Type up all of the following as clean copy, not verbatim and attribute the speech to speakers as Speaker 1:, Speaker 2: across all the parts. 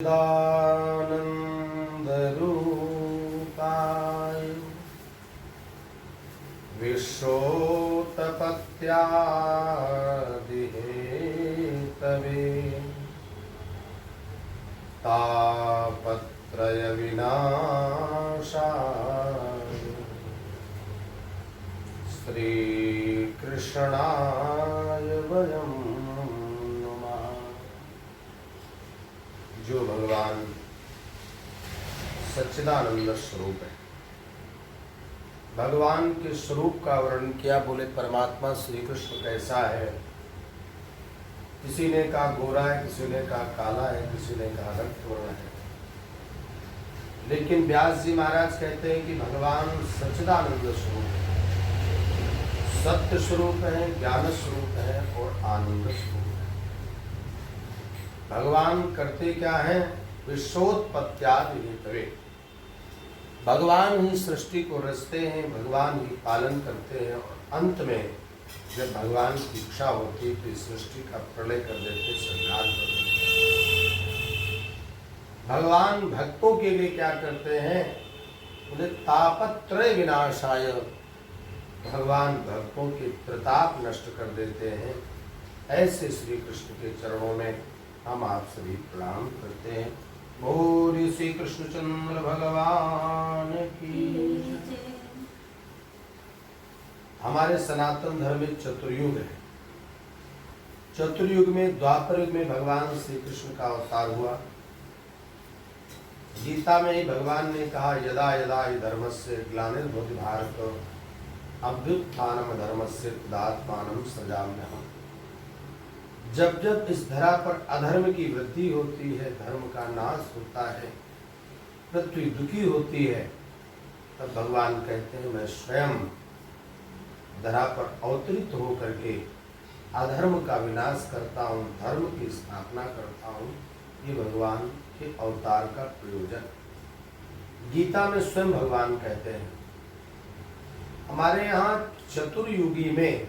Speaker 1: चिदानन्दरूपाय विश्वोत्पत्त्यादिहेतवे तापत्रयविनाशाय श्रीकृष्णाय वयं नमः। जो भगवान सच्चिदानंद स्वरूप है, भगवान के स्वरूप का वर्णन किया। बोले परमात्मा श्री कृष्ण कैसा है? किसी ने कहा गोरा है, किसी ने कहा काला है, किसी ने कहा रक्त वर्ण है। लेकिन व्यास जी महाराज कहते हैं कि भगवान सच्चिदानंद स्वरूप है, सत्य स्वरूप है, ज्ञान स्वरूप है और आनंद स्वरूप है। भगवान करते क्या है? विश्वोत्पत्त्यादि हेतवे, भगवान ही सृष्टि को रचते हैं, भगवान ही पालन करते हैं और अंत में जब भगवान की इच्छा होती तो इस सृष्टि का प्रलय कर देते, संहार कर देते। भगवान भक्तों के लिए क्या करते हैं? बोले तापत्रय विनाशाय, भगवान भक्तों के प्रताप नष्ट कर देते हैं। ऐसे श्री कृष्ण के चरणों में हम आप सभी प्रणाम करते हैं। बोलिए श्री कृष्णचंद्र भगवान की। हमारे सनातन धर्म में चतुर्युग है। चतुर्युग में द्वापर युग में भगवान श्री कृष्ण का अवतार हुआ। गीता में ही भगवान ने कहा यदा यदा हि धर्मस्य ग्लानिर्भवति भारत अभ्युत्थानम धर्मस्य तदात्मानं सृजाम्यहम्। जब जब इस धरा पर अधर्म की वृद्धि होती है, धर्म का नाश होता है, पृथ्वी दुखी होती है, तब भगवान कहते हैं मैं स्वयं धरा पर अवतरित होकर के अधर्म का विनाश करता हूँ, धर्म की स्थापना करता हूँ। ये भगवान के अवतार का प्रयोजन गीता में स्वयं भगवान कहते हैं। हमारे यहाँ चतुर्युगी में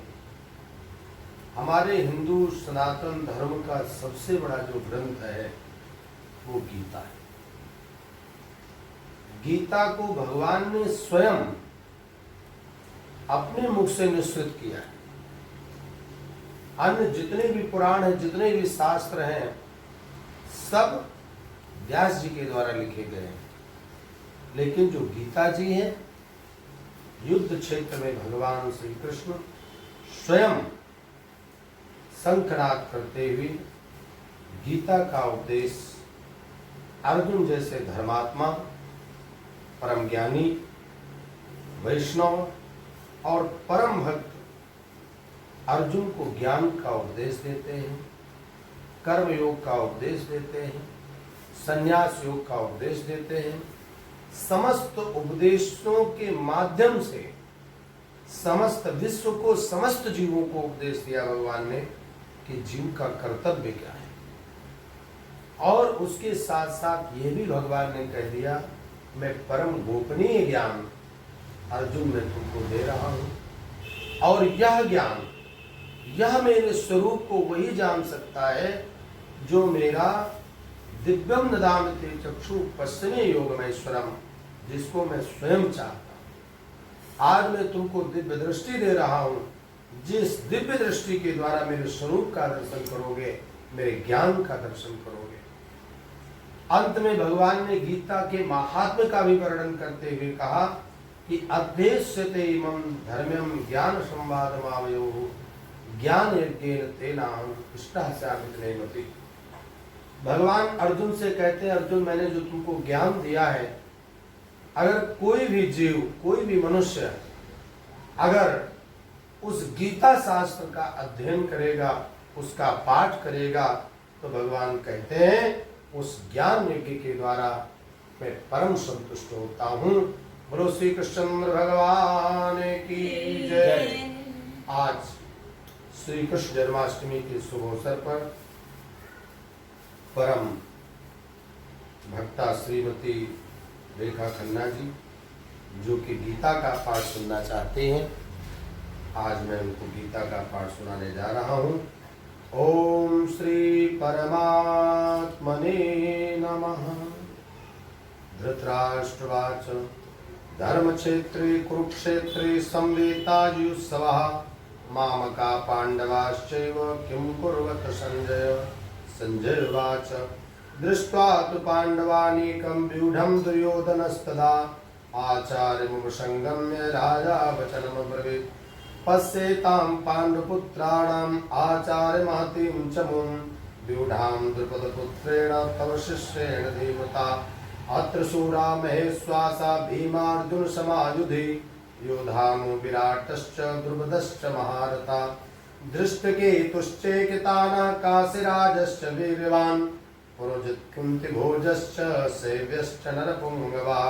Speaker 1: हमारे हिंदू सनातन धर्म का सबसे बड़ा जो ग्रंथ है वो गीता है। गीता को भगवान ने स्वयं अपने मुख से निश्चित किया है। अन्य जितने भी पुराण हैं, जितने भी शास्त्र हैं, सब व्यास जी के द्वारा लिखे गए हैं। लेकिन जो गीता जी है, युद्ध क्षेत्र में भगवान श्री कृष्ण स्वयं शंखनाद करते हुए गीता का उपदेश अर्जुन जैसे धर्मात्मा, परम ज्ञानी, वैष्णव और परम भक्त अर्जुन को ज्ञान का उपदेश देते हैं, कर्म योग का उपदेश देते हैं, संन्यास योग का उपदेश देते हैं। समस्त उपदेशों के माध्यम से समस्त विश्व को, समस्त जीवों को उपदेश दिया भगवान ने कि जीव का कर्तव्य क्या है। और उसके साथ साथ ये भी भगवान ने कह दिया मैं परम गोपनीय ज्ञान अर्जुन में तुमको दे रहा हूं, और यह ज्ञान, यह मेरे स्वरूप को वही जान सकता है जो मेरा दिव्यम ददामि चक्षु पश्चिमे योगमेश्वरम, जिसको मैं स्वयं चाहता हूं। आज मैं तुमको दिव्य दृष्टि दे रहा हूं, जिस दिव्य दृष्टि के द्वारा मेरे स्वरूप का दर्शन करोगे, मेरे ज्ञान का दर्शन करोगे। अंत में भगवान ने गीता के महात्म्य का भी वर्णन करते हुए कहा कि अध्येष्यते इमं धर्म्यं ज्ञान संवादमावयोः ज्ञान यज्ञेन तेनाहं इष्टः स्यामि क्लेमति। भगवान अर्जुन से कहते हैं अर्जुन मैंने जो तुमको ज्ञान दिया है, अगर कोई भी जीव, कोई भी मनुष्य अगर उस गीता शास्त्र का अध्ययन करेगा, उसका पाठ करेगा, तो भगवान कहते हैं उस ज्ञान यज्ञ के द्वारा मैं परम संतुष्ट होता हूँ। बोलो श्री कृष्णचंद्र भगवान की जय। आज श्री कृष्ण जन्माष्टमी के शुभ अवसर पर परम भक्ता श्रीमती रेखा खन्ना जी, जो कि गीता का पाठ सुनना चाहते हैं, आज मैं उनको गीता का पाठ सुनाने जा रहा हूँ। ओम श्री परमात्मने नमः। धृतराष्ट्रवाच धर्मक्षेत्रे कुरुक्षेत्रे संवेतायुत्सवः मामका पाण्डवाश्चैव किं कुर्वत संजय। संजय उवाच दृष्ट्वा तु पाण्डवानीकं व्यूढं दुर्योधनस्तदा आचार्यमुपसंगम्य राजा वचनमब्रवीत् पश्येतां पाण्डुपुत्राणाम् आचार्यमहतीं च मुं व्यूढां द्रुपदपुत्रेण तव शिष्येण धीमता अत्र शूरा महेश्वासा भीमार्जुनसमायुधि योधानु विराटश्च द्रुपदश्च महारथा धृष्टकेतुश्चेकितानकाशिराजश्च वीर्यवान् पुरोजित् कुन्तिभोजश्च सेव्यश्च नरपुङ्गवा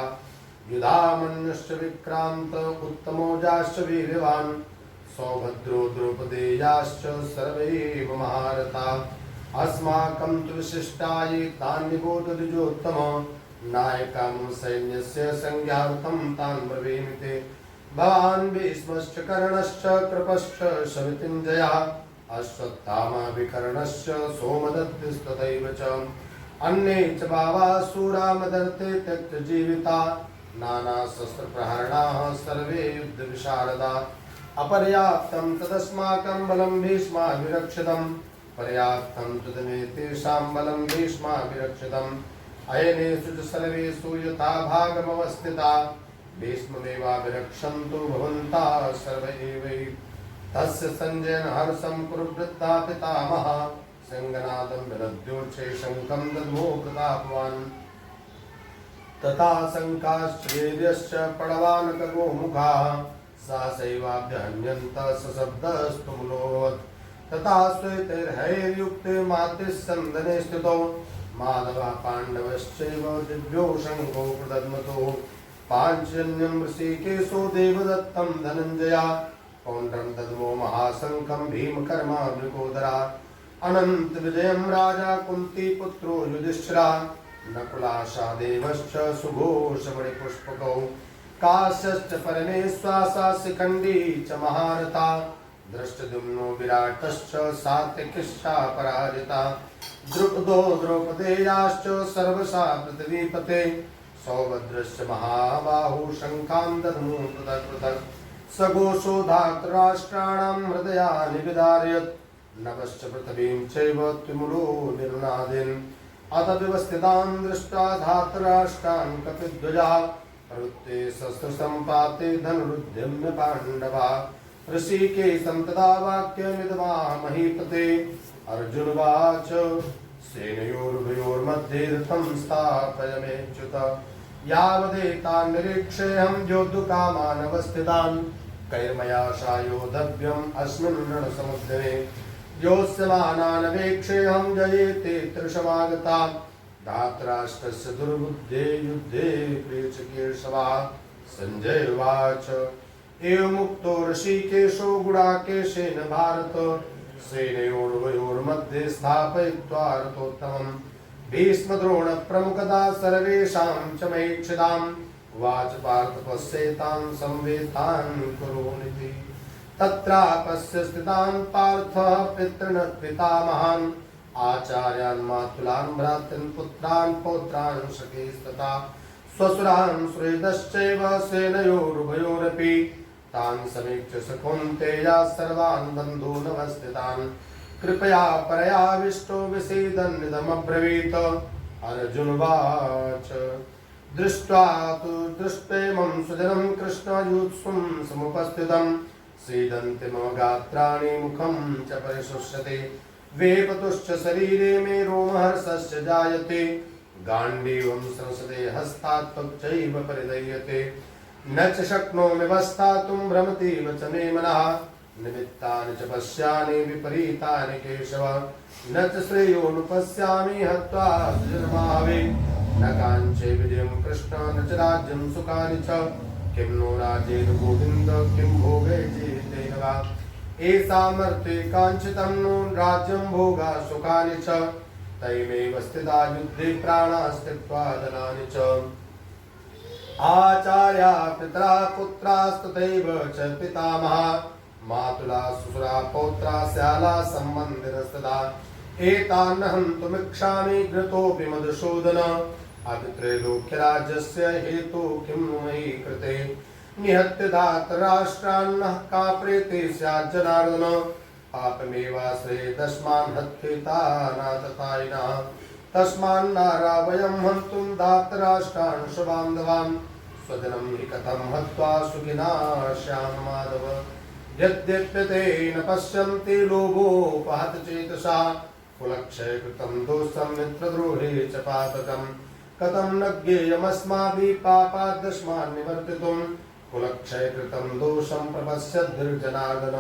Speaker 1: युधामन्युश्च विक्रान्त उत्तमोजाश्च वीर्यवान् सौभद्रो द्रौपदेयाश्च सर्वैव महारथा अस्माकं तु विशिष्टाये तान्निबोधद्विजोत्तम नायकं सैन्यस्य संज्ञार्थं तान् ब्रवीमि ते भवान् भीष्मश्च कर्णश्च कृपश्च शमितिञ्जयः अश्वत्थामा विकर्णश्च सोमदत्तिस्तथैव च अन्ये च बहवः शूरा मदर्थे त्यक्तजीविता नानाशस्त्रप्रहरणाः सर्वे युद्धविशारदा अपर्याप्तं तदस्माकं बलं भीष्माभिरक्षितं पर्याप्तं तदमे तेषां बलं भीष्माभिरक्षितम् अयनेषु च सर्वेषु यथा भागमवस्थिता भीष्ममेवाभिरक्षन्तु भवन्तः सर्व एव। तस्य संजयेन हर्षं कुरुवृद्धा पितामहः सिंहनादं विदध्योच्छे शङ्खं दद्मो प्रतापवान् तथा शङ्खाश्च वीर्यश्च पणवान् खगोमुखाः सहसैवाभ्यहन्यन्त सशब्दस्तुमुलोऽवत् तथा श्वेतैर्हैर्युक्ते मातृस्सन्दने स्थितौ माधवः पाण्डवश्चैव दिव्यो शङ्खो प्रदद्मतो पाञ्चजन्यं ऋषिकेशो देवदत्तं धनञ्जया पौण्ड्रं दद्मो महाशङ्खं भीमकर्मा वृकोदरा अनन्तविजयं राजा कुन्तीपुत्रो युधिष्ठिरः नकुलाशादेवश्च सुघोषमणिपुष्पकौ काश्यश्च परमेश्वासा शिखण्डी च महारथा दृष्टद्युम्नो विराटश्च सात्यकिश्चा पराजिता द्रुपदो द्रौपदेयाश्च सर्वशा पृथिवीपते सौभद्रश्च महाबाहु शङ्खां दद्मो पृथक् पृथक् सघोषो धातराष्ट्राणां हृदयानि विदारयत् नभश्च पृथिवीं चैव त्रिमुलो निरुनादिन् अथ व्यवस्थितान् दृष्ट्वा धातराष्ट्रान् कपिध्वजः प्रवृत्ते शस्त्रसम्पाते धनुरुद्यम्य पाण्डवा ऋषिकेशं तदा वाक्यमिदमाह महीपते अर्जुनवाच सेनयोरुभयोर्मध्ये रथं स्थापयाम्यच्युत यावदेतान् निरीक्षेऽहं योद्धुकामानवस्थितान् कैर्मया सायोधव्यम् अस्मिन् रणसमुद्रे योत्स्यमानानवेक्षेऽहं जयेते त्रिशमागता धातराष्ट्रस्य दुर्बुद्धे युद्धे प्रेक्षकेशवः। संजय उवाच एवमुक्तो ऋषिकेशो गुडाकेशेन भारत सेनयोरुभयोर्मध्ये स्थापयित्वा रथोत्तमम् भीष्मद्रोणप्रमुखता सर्वेषां च महीक्षिताम् उवाच पार्थ पश्येतां संवेतान् कुरूनिति तत्रापश्य स्थितान् पार्थः पितॄन् पितामहान् आचार्यान् मातुलान् भ्रातॄन् पुत्रान् पौत्रान् सखीस्तथा स्वसुरान् सुहृदश्चैव सेनयोरुभयोरपि तान् समीक्ष्य स कौन्तेयः सर्वान् बन्धूनवस्थितान् कृपया परयाविष्टो विषीदन्निदमब्रवीत्। अर्जुनवाच दृष्ट्वा तु दृष्टेमं सुजनं कृष्णयुत्सुं समुपस्थितं सीदन्ति मम गात्राणि मुखं च परिशुष्यते वेपतुश्च शरीरे मे रोमहर्षश्च जायते गाण्डीवं संसदे हस्तात् त्वच्चैव परिदह्यते न च शक्नोमि वस्थातुं भ्रमतीव च मे मनः निमित्तानि च पश्यामि विपरीतानि केशव न च श्रेयोनुपश्यामि हत्वा दुर्जनमाहवे न काञ्चे विजयं कृष्ण न च राज्यं सुखानि च किं नो राज्येन गोविन्द किं भोगे जीवितेन वा एषामर्थे काञ्चितं नो राज्यं भोगा सुखानि च तैमेव स्थिता युद्धे प्राणास्त्यक्त्वा धनानि च आचार्या पितरा पुत्रास्तथैव च पितामहा मातुला सुसुरा पौत्रा स्याला सम्बन्धिनस्तदा एतान् हन्तुमिच्छामि घृतोऽपि मधुसूदन अभित्रैलोक्यराज्यस्य हेतु किं नु मयि कृते निहत्य धातराष्ट्रान्नः का प्रीति स्यात् जनार्दन पापमेवाश्रये तस्मान् हत्येतानाततायिनः तस्मान्नारावयं हन्तुं धातराष्ट्रान् स्वबान्धवान् स्वजनं हि कथं हत्वा सुखिना श्याम माधव यद्यप्यते न पश्यन्ति लोभोपहतचेतसा कुलक्षयकृतं दोषं मित्रद्रोहे च पातकम् कथं न ज्ञेयमस्माभिः पापादस्मान् निवर्तितुं कुलक्षयकृतं दोषं प्रपश्यद्भिर्जनार्दन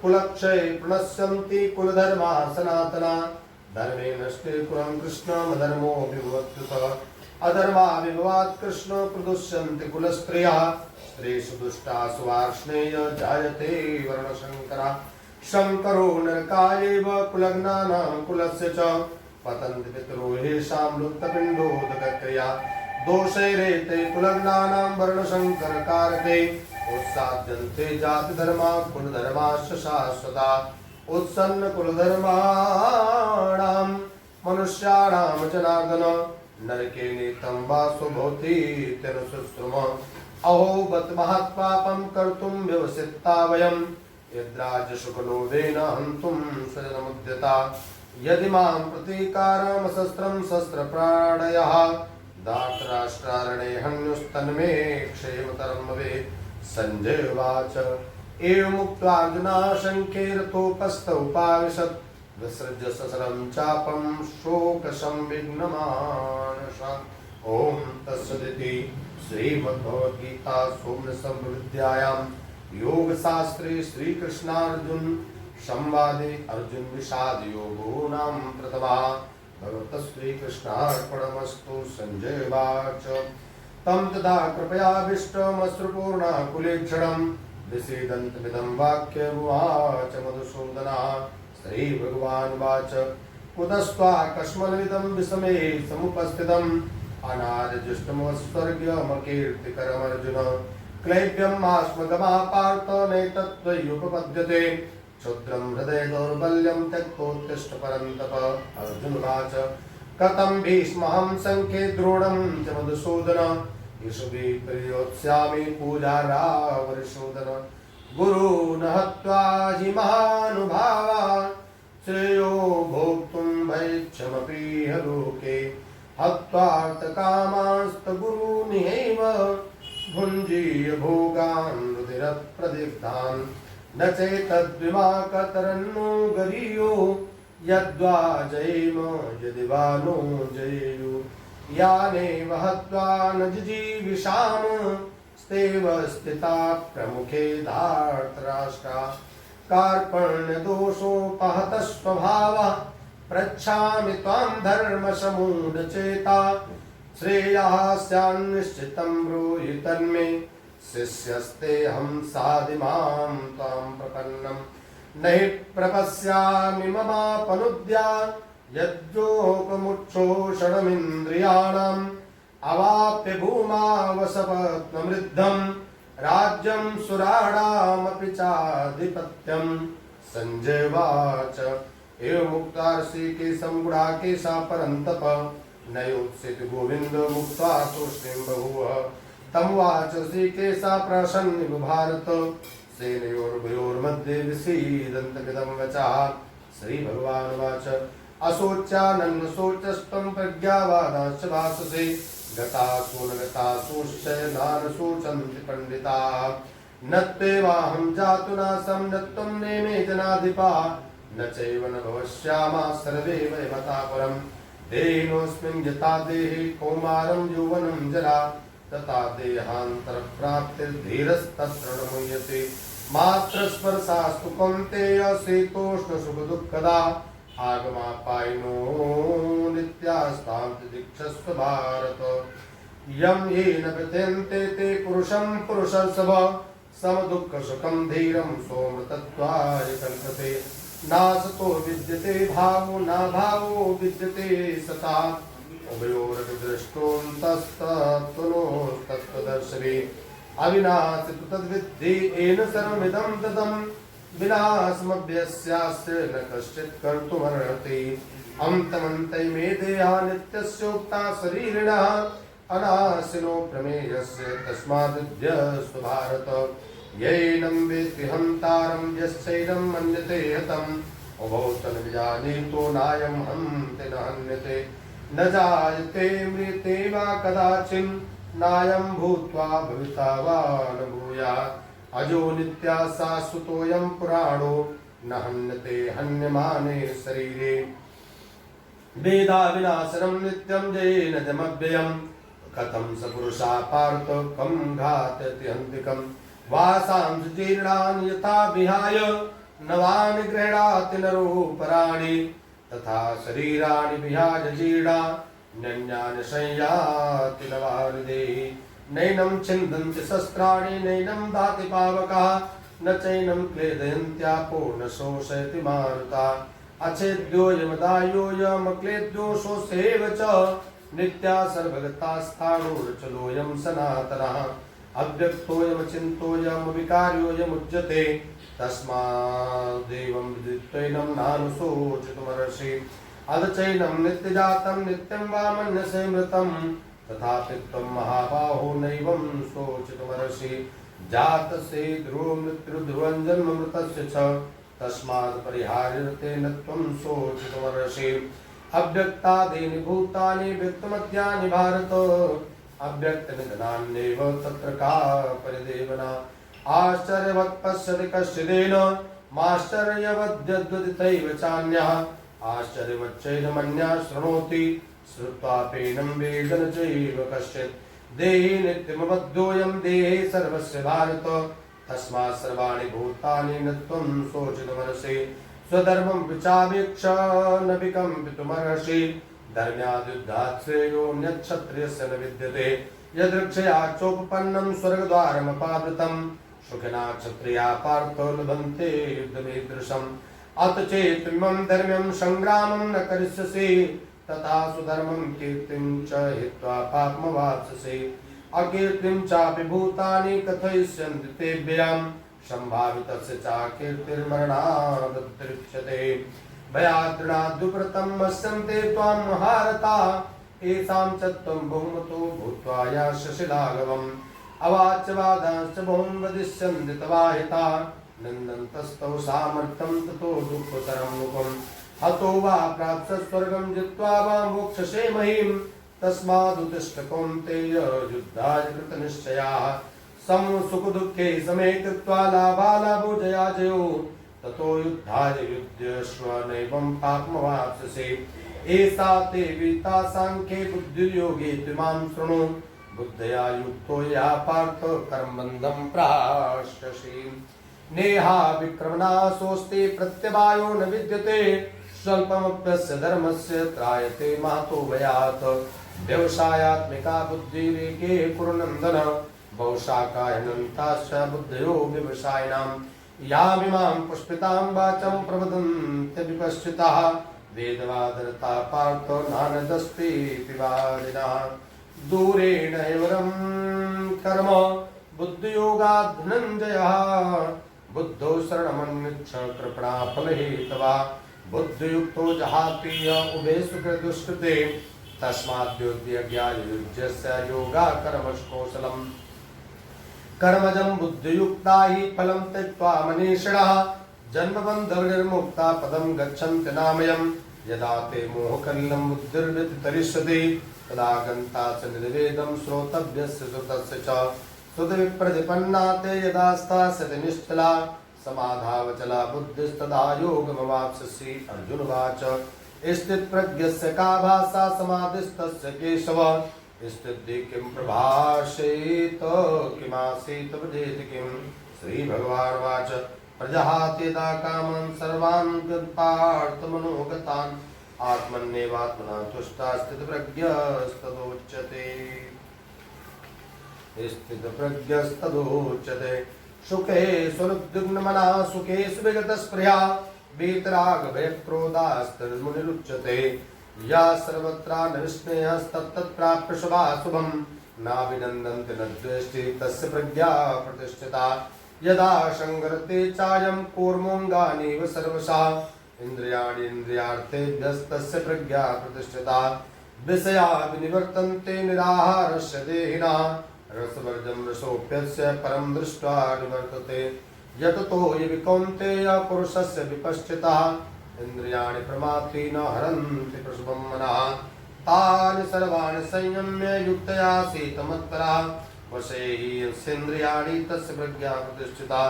Speaker 1: कुलक्षये प्रणश्यन्ति कुलधर्मा सनातना धर्मे नष्टे कुलं कृष्णमधर्मो विभवत्युत अधर्मा विभवात् कृष्ण प्रदुष्यन्ति कुलस्त्रियः स्त्रीषु दुष्टासु वार्ष्णेय जायते वर्णशङ्करा शङ्करो नरकायैव कुलग्नानां कुलस्य च पतन्ति पितरो येषां लुप्तपिण्डोदकक्रिया दोषैरेते कुलग्नानां वर्णशङ्करकारके उत्साद्यन्ते जातिधर्मा कुलधर्माश्च शाश्वता उत्सन्न कुलधर्माणां मनुष्याणां जनार्दन नरके नीतं वासो भवति तेनुशुश्रुम अहो बत महत्पापं कर्तुं व्यवसिता वयं यद्राजशुकलोभेन हन्तुं स्वजनमुद्यता यदि मां प्रतीकारमशस्त्रं शस्त्रप्राणयः धातराष्ट्रारणे हन्युस्तन्मे क्षेमतरं भवेत् संजय उवाच एवमुक्त्वार्जुना शङ्खे रथोपस्थमुपाविशत् विसृज्य ससरं चापं शोकसंविघ्नमानसः ॐ तत्सदिति श्रीमद्भगवद्गीतासु ब्रह्मविद्यायां योगशास्त्रे श्रीकृष्णार्जुन संवादे अर्जुन विषाद योगो नाम प्रथमः भगवतः श्रीकृष्णार्पणमस्तु। संजय उवाच तं तदा कृपयाभीष्टमश्रुपूर्णाकुलेक्षणं विषीदन्तमिदं वाक्यमुवाच मधुसूदनः। श्रीभगवानुवाच कुतस्त्वाकस्मन्विदं विषमे समुपस्थितम् अनार्यजुष्टमस्वर्ग्यमकीर्तिकरमर्जुन क्लैब्यम् आस्मगमापार्थ नैतत्त्वय्युपपद्यते क्षुद्रं हृदय दौर्बल्यं त्यक्तोत्तिष्ठ परन्तप। अर्जुनवाच कथं भीष्महं सङ्ख्ये द्रोणं च मधुसूदन ईशुभिः प्रियोत्स्यामि पूजारावरिसूदन गुरून् हत्वा हि महानुभावान् श्रेयो भोक्तुं भैक्षमपीह लोके हत्वार्थकामास्तगुरूनिहैव भुञ्जीय भोगान् रुधिरप्रदिग्धान् न चैतद्विमाकतरन्नो गरीयो यद्वा जयेम यदि वा नो जयेयु यानेव हत्वा न जिजीविषाम स्तेव स्थिता प्रमुखे धार्तराष्ट्रा कार्पण्यदोषोपहतः स्वभावः पृच्छामि त्वां धर्मसमूढचेता श्रेयः स्यान्निश्चितं ब्रूहि तन्मे शिष्यस्तेऽहं साधिमां त्वां प्रपन्नं न हि प्रपश्यामि ममापनुद्यात् यज्जोपमुच्छोषणमिन्द्रियाणाम् अवाप्य भूमावसपत्नमृद्धं राज्यं सुराणामपि चाधिपत्यं। संजय उवाच एवमुक्त्वा ऋषिकेशं गुडाकेशः परन्तप नयोत्सित गोविन्द मुक्त्वा तूष्णीं बभूव तमुवाच ऋषिकेशः प्रसन्निव भारत सेनयोरुभयोर्मध्ये विषीदन्तमिदं वचः। श्रीभगवानुवाच अशोच्यानन्नशोचस्त्वं प्रज्ञावादांश्च भाषसे गतासु न गतासूश्च नान शोचन्ति पण्डिताः न त्वेवाहं जातु नासं न त्वं नेमे जनाधिपाः न चैव न भविष्यामः सर्वे वयमता परम् देहिनोऽस्मिन् यथा देहे कौमारं यौवनं जरा तथा देहान्तरप्राप्तिर्धीरस्तत्र न मुह्यते मात्रस्पर्शास्तु कौन्तेय शीतोष्णसुखदुःखदा आगमापायिनो नित्यास्तां दीक्षस्व भारत यं येन प्रत्यन्ते ते पुरुषं पुरुषर्षभ समदुःखसुखं धीरं सोमृतत्वाय कल्पते नासतो विद्यते भावो न भावो विद्यते सता उभयोरपि दृष्टोऽन्तस्तत्त्वदर्शने अविनाशि तु तद्विद्धि येन सर्वमिदं ततं विनाशमभ्यस्यास्य न कश्चित् कर्तुमर्हति अन्तमन्ते मे देहा नित्यस्योक्ता शरीरिणः अनाशिनो प्रमेयस्य तस्माद्यस्तु भारत यैनं वेत्ति हन्तारं यश्चैनं मन्यते हतम् उभौ च न विजानीतो नायं हन्ति न हन्यते न जायते मृते वा कदाचिन् नायं भूत्वा भविता वा न भूयात् अजो नित्या शाश्वतोऽयं पुराणो न हन्यते हन्यमाने शरीरे वेदा विनाशनं नित्यं येन जमव्ययम् कथं स पुरुषा पार्थ कं घातयति हन्तिकम् वासांसि जीर्णानि यथा विहाय नवानि गृह्णाति नरो पराणि तथा शरीराणि विहाय जीर्णा नन्यानि संयाति नवानि देहि नैनं छिन्दन्ति शस्त्राणि नैनं दाति पावकः न चैनं क्लेदयन्त्यापो न शोषयति मारुता अच्छेद्योऽयमदायोऽयमक्लेद्यो शोषेव च नित्या सर्वगता स्थाणुर्चलोऽयं सनातनः अव्यक्तोऽयमचिन्त्योऽयमविकार्योऽयमुच्यते तस्मादेवं विदित्वैनं नानुशोचितुमर्हसि अधचैनं नित्यजातं नित्यं वा मन्यसे मृतं तथापि त्वं महाबाहो नैवं शोचितुमर्हसि जातस्य ध्रुवो मृत्युर्ध्रुवं जन्म मृतस्य च तस्मात् परिहार्यते न त्वं शोचितुमर्हसि अव्यक्तादीनि भूतानि व्यक्तमद्यानि भारत अव्यक्तनिधनान्येव तत्र का परिदेवना आश्चर्यवत् पश्यति कश्चिदेन माश्चर्यवद्यद्वदितैव चान्यः आश्चर्यवच्चैनमन्यः शृणोति श्रुत्वाप्येनं वेद न चैव कश्चित् देहि नित्यमबद्धोऽयं देहे सर्वस्य भारत तस्मात् सर्वाणि भूतानि न त्वं शोचितुमर्हसि स्वधर्मं विचावीक्ष न विकम्पितुमर्हसि धर्म्याद्युद्धात् श्रेयोऽन्यक्षत्रियस्य न विद्यते यदृक्षया चोपपन्नं स्वर्गद्वारमपावृतं सुखिना क्षत्रिया पार्थ लभन्ते युद्धमीदृशम् अथ चेत्त्वं धर्म्यं संग्रामं न करिष्यसि तथा सुधर्मं कीर्तिं च हित्वा पापमवाप्स्यसि अकीर्तिं चापि भूतानि कथयिष्यन्ति ते व्ययम् संभावितस्य च कीर्तिर्मरणादुत्तरिच्यते भयाद्रणाद्युप्रतं मत्स्यन्ते त्वां महारता येषां च त्वं बहुमतो भूत्वा यास्यसि लाघवम् अवाच्यवादांश्च बहुं वदिष्यन्ति तवाहिता नन्दन्तस्तव सामर्थ्यं ततो दुःखतरं मुखम् हतो वा प्राप्स्यसि स्वर्गं जित्वा वा मोक्षसे महीं तस्मादुत्तिष्ठ कौन्तेय युद्धाय कृतनिश्चयाः सम सुख दुःखे समे कृत्वा लाभालाभो जयाजयो ततो युद्धाय युध्यस्व नैवं पापमवाप्स्यसि एषा ते वीता सांख्ये बुद्धिर्योगे त्विमां शृणु बुद्धया युक्तो या पार्थ कर्मबन्धं प्राश्यसि नेहा विक्रमणाशोऽस्ति प्रत्यवायो न विद्यते स्वल्पमप्यस्य धर्मस्य त्रायते महतो भयात् व्यवसायात्मिका बुद्धिरेके कुरुनन्दन बहुशाखायनन्ताश्च बुद्धयो व्यवसायिनां यामिमां पुष्पितां वाचं प्रवदन्त्यविपश्चिताः वेदवादरता पार्थ नानदस्ति पिवादिनः दूरेण हैवरं कर्म बुद्धियोगात् धनञ्जयः बुद्धौ शरणमन्विच्छ कृपणाफलहेतवा बुद्धियुक्तो जहाति उभे सुकृतुष्कृते तस्माद्योद्यज्ञायुज्यस्य योगा कर्मकौशलम् कर्मजं बुद्धियुक्ता हि फलं त्यक्त्वा मनीषिणः जन्मबन्धनिर्मुक्ता पदं गच्छन्ति नामयम् यदा ते मोहकलिलं बुद्धिर्व्यतितरिष्यति तदा गन्ता च निर्वेदं श्रोतव्यस्य श्रुतस्य च श्रुतविप्रतिपन्ना ते यदा स्थास्यति निश्चला समाधावचला बुद्धिस्तदा योगमवाप्स्यसि अर्जुनवाच स्थितप्रज्ञस्य का भाषा समाधिस्तस्य केशव स्थिति किं प्रभाषेत किमासीत वदेत किं श्रीभगवानुवाच प्रजहात्येता कामान् सर्वान् पार्थमनोगतान् आत्मन्येवात्मना तुष्टा स्थितप्रज्ञस्तदोच्यते स्थितप्रज्ञस्तदोच्यते सुखे स्वनुद्विग्नमनः सुखेषु विगतस्पृहा वीतरागभयक्रोधास्तर्मुनिरुच्यते या सर्वत्र निःस्नेहस्तत्तत्प्राप्य शुभाशुभं नाभिनन्दन्ति न द्वेष्टि तस्य प्रज्ञा प्रतिष्ठिता यदा संगरते चायं कूर्मोऽङ्गानीव सर्वशः इन्द्रियाणीन्द्रियार्थेभ्यस्तस्य प्रज्ञा प्रतिष्ठिता विषया विनिवर्तन्ते निराहारस्य देहिनः रसवर्जं रसोऽप्यस्य परं दृष्ट्वा निवर्तते यततो हि विकौन्तेय पुरुषस्य विपश्चितः इन्द्रियाणि प्रमाथि न हरन्ति प्रशुभं मनः तानि सर्वाणि संयम्य युक्तया सीतमत्तरा वशे हि यस्येन्द्रियाणि तस्य प्रज्ञा प्रतिष्ठिता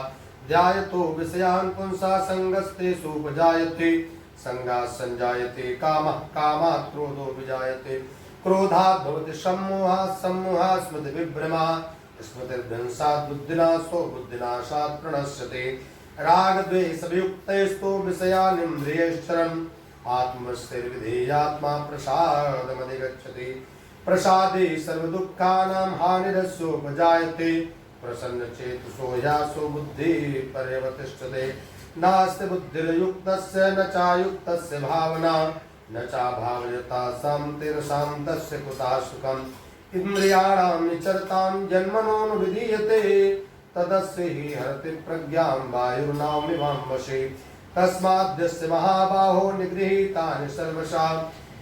Speaker 1: ध्यायतो विषयान् पुंसा संगस्तेषु उपजायते संगात् संजायते कामः कामात् क्रोधो विजायते क्रोधात् भवति सम्मोहात् सम्मोहात् स्मृतिविभ्रमः स्मृतिर्भ्रंशात् बुद्धिनाशो बुद्धिनाशात् प्रणश्यते रागद्वेषवियुक्तैस्तु विषयानिन्द्रियैश्चरन् आत्मस्थिर्विधेयात्मा प्रसादमधिगच्छति प्रसादे सर्वदुःखानां हानिरस्योपजायते प्रसन्नचेतसो ह्यासो बुद्धिः पर्यवतिष्ठते नास्ति बुद्धिर्युक्तस्य न चायुक्तस्य भावना न चाभावयता शान्तिरशान्तस्य कुतः सुखम् इन्द्रियाणां विचरतां जन्मनोऽनुविधीयते तदस्य हि हरति प्रज्ञां वायुर्नावमिवां वशे तस्माद्यस्य महाबाहो निगृहीतानि सर्वशः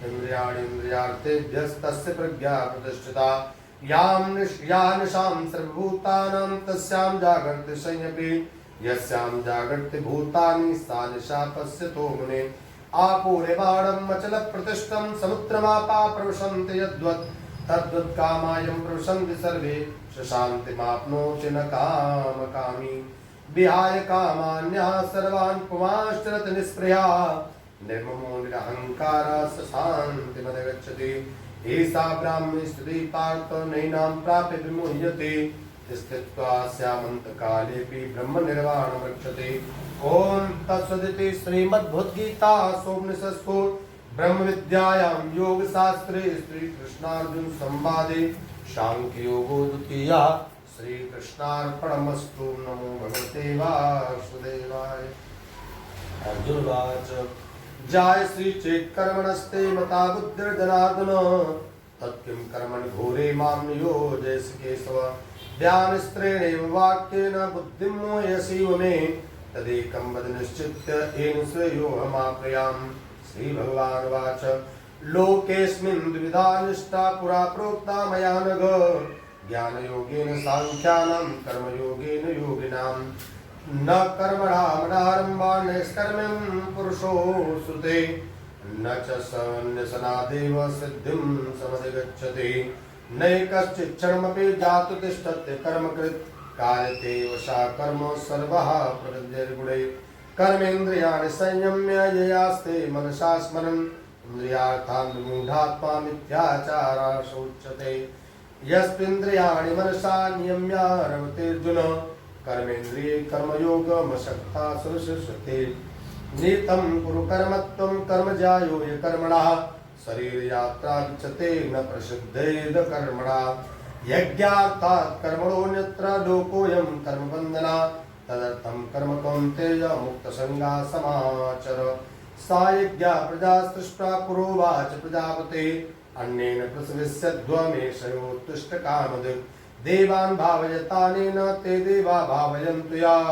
Speaker 1: इन्द्रियाणीन्द्रियार्थेभ्यस्तस्य प्रज्ञा प्रतिष्ठिता या निशां सर्वभूतानां तस्यां जागर्ति संयपि यस्यां जागर्ति भूतानि सा निशा पश्यतो मुनिः आपूर्यमाणम् अचलप्रतिष्ठं समुद्रमापा प्रविशन्ति यद्वत् तद्वत् कामायं प्रविशन्ति सर्वे शान्तिमाप्नोति न कामकामी विहाय कामान्यः सर्वान् पुमाश्चरत् निःस्पृहः निर्ममो निरहङ्कारः स शान्तिमधिगच्छति एषा ब्राह्मी स्थितिः पार्थ नैनां प्राप्य विमुह्यते स्थित्वा स्यामन्तकालेऽपि ब्रह्मनिर्वाणं रक्षते ॐ तत्सदिति श्रीमद्भगवद्गीतासूपनिषत्सु ब्रह्मविद्यायां योगशास्त्रे श्रीकृष्णार्जुन संवादे सांख्ययोगो द्वितीयः श्रीकृष्णार्पणमस्तु नमो भगवते वासुदेवाय अर्जुनवाच जाय श्री चेत् कर्मणस्ते मता बुद्धिर्जनार्दन तत्किं कर्मणि घोरे मां नियोजयसि केशव ध्यानस्त्रेणैव वाक्येन बुद्धिं मोहयसीव मे तदेकं वद निश्चित्य येन श्रेयोऽहमाप्नुयाम् श्रीभगवानुवाच लोकेऽस्मिन् द्विविधा निष्ठा पुरा प्रोक्ता मया नघ ज्ञानयोगेन साङ्ख्यानां कर्मयोगेन योगिनां न कर्मणामनारम्भा नैष्कर्म्यं पुरुषो सुते न च सन्न्यसनादेव सिद्धिं समधिगच्छति नैकश्चित् क्षणमपि जातु तिष्ठत्य कर्मकृत् कार्यते वशा कर्म सर्वः प्रविद्यर्गुणे कर्मेन्द्रियाणि संयम्य ययास्ते मनसा स्मरन् इन्द्रियार्थान् विमूढात्मा मिथ्याचारः यस्त्विन्द्रियाणि मनसा नियम्य रमतेऽर्जुन कर्मेन्द्रिये कर्मयोगमशक्ता सुविशिष्यते नियतं कुरु कर्मत्वं कर्मज्यायो कर्मणः शरीरयात्रा विच्यते न प्रसिद्धेद कर्मणः यज्ञार्थात् कर्मणोऽन्यत्र लोकोऽयं कर्मबन्धना तदर्थं कर्म कौन्तेय मुक्तसंगा समाचर सा यज्ञा प्रजा सृष्टा पुरोवाच प्रजापते अन्येन प्रसविष्यध्वमेषयोत्तिष्ठ कामधुक् देवान् भावयतानेन ते देवा भावयन्तु याः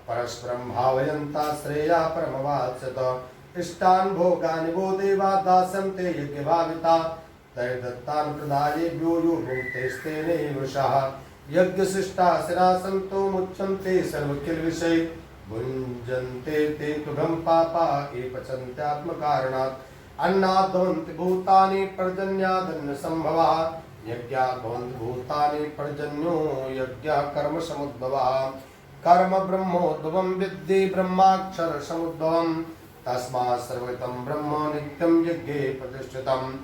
Speaker 1: परस्परं भावयन्ता श्रेया परमवाच्यत इष्टान् भोगानि वो देवा दास्यन्ते यज्ञभाविता तैः दत्तान् प्रदायेभ्यो यो भुङ्क्तेस्तेनैव शः यज्ञशिष्टाशिरा सन्तो मुच्यन्ते सर्वकिल्बिषे भुञ्जन्ते ते तुघं पापा ये पचन्त्यात्मकारणात् अन्नात् भवन्ति भूतानि पर्जन्यादन्न सम्भवः यज्ञात् भवन्ति भूतानि पर्जन्यो यज्ञः कर्म समुद्भवः कर्म ब्रह्मोद्भवं विद्धि ब्रह्माक्षर समुद्भवम् तस्मात् सर्वगतं ब्रह्म नित्यं यज्ञे प्रतिष्ठितम्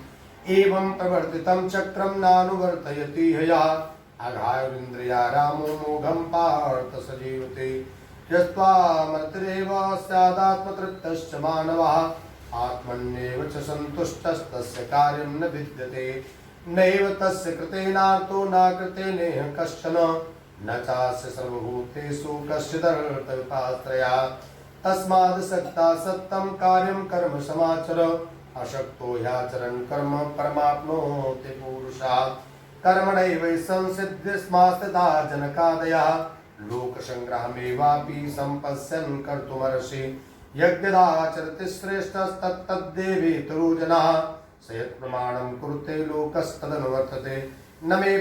Speaker 1: एवं प्रवर्तितं चक्रं नानुवर्तयति ह्यः अघायुरिन्द्रिया रामो मोघं पार्थ स जीवते यस्त्वामर्तिरेव स्यादात्मतृप्तश्च मानवः आत्मन्येव च सन्तुष्टस्तस्य कार्यं न विद्यते नैव तस्य कृतेनार्तो न कृतेनेह कश्चन न चास्य सर्वभूतेषु कश्चिदर्थविपाश्रया तस्मादसक्ता सत्तं कार्यं कर्म समाचर अशक्तो ह्याचरन् कर्म परमाप्नोति पुरुषः कर्मणैव संसिद्धिस्मास्तिता जनकादयः लोकसंग्रहमेवापि सम्पश्यन् कर्तुमर्हसि यद्यदाचरति श्रेष्ठस्तत्तद्देवेतरो जनः स यत्प्रमाणं कुरुते लोकस्तदनुवर्तते न मे